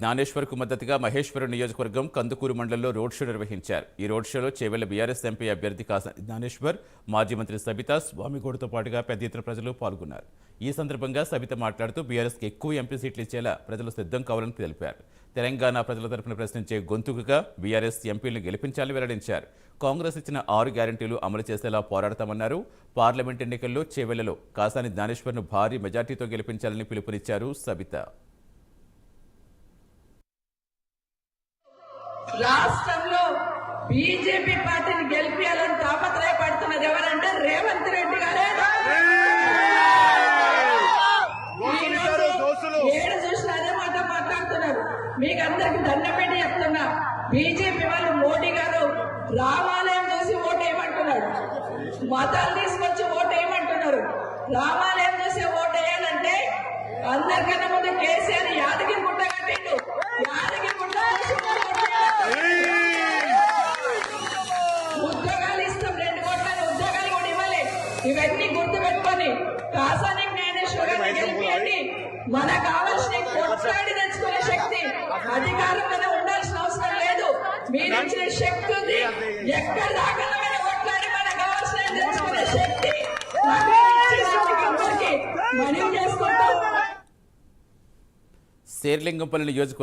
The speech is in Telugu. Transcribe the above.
జ్ఞానేశ్వర్ కు మద్దతుగా మహేశ్వరం నియోజకవర్గం కందుకూరు మండలంలో రోడ్ షో నిర్వహించారు. ఈ రోడ్ షోలో చేవెళ్ల బీఆర్ఎస్ ఎంపీ అభ్యర్థి కాసాని జ్ఞానేశ్వర్, మాజీ మంత్రి సబితా, స్వామిగౌడ్తో పాటుగా పెద్ద ఎత్తున ప్రజలు పాల్గొన్నారు. ఈ సందర్భంగా సబిత మాట్లాడుతూ బీఆర్ఎస్కి ఎక్కువ ఎంపీ సీట్లు ఇచ్చేలా ప్రజలు సిద్ధం కావాలని తెలిపారు. తెలంగాణ ప్రజల తరపున ప్రశ్నించే గొంతుకుగా బీఆర్ఎస్ ఎంపీలను గెలిపించాలని వెల్లడించారు. కాంగ్రెస్ ఇచ్చిన 6 గ్యారెంటీలు అమలు చేసేలా పోరాడతామన్నారు. పార్లమెంట్ ఎన్నికల్లో చేవెళ్లలో కాసాని జ్ఞానేశ్వర్ను భారీ మెజార్టీతో గెలిపించాలని పిలుపునిచ్చారు సబిత. రాష్ట్రంలో బీజేపీ పార్టీని గెలిపించాలని తాపత్రయపడుతున్నది ఎవరంటే రేవంత్ రెడ్డి గారే. ఏడు చూసిన అదే మాట మాట్లాడుతున్నారు. మీకు అందరికి దండం పెట్టి చెప్తున్నా, బీజేపీ వాళ్ళు మోడీ గారు రామాలయం చూసి ఓటు వేయమంటున్నాడు, మతాలు తీసుకొచ్చి ఓటు వేయమంటున్నారు. రామాలయం చూసి ఓటు వేయాలంటే అందరికన్నా ముందు కేసీఆర్ యాదగిరి గుట్ట కట్టిండు. యాదగిరి గుట్ట ఉద్యోగాలు ఇస్తాం, 2 కోట్ల ఉద్యోగాలు కూడా ఇవ్వాలి. ఇవన్నీ గుర్తు పెట్టుకొని కాసాని జ్ఞానేశ్వరాన్ని గెలిపియండి. మనకు కావాల్సిన కొట్లాడి తెచ్చుకునే శక్తి అధికారంలోనే ఉండాల్సిన అవసరం లేదు. మీరు ఇచ్చిన శక్తి ఉంది, ఎక్కడ దాకా కొట్లాడి మనకు కావాల్సిన తెచ్చుకునే శక్తి మనవి చేసుకుంటూ శేర్లింగంపల్లి నియోజకవర్గం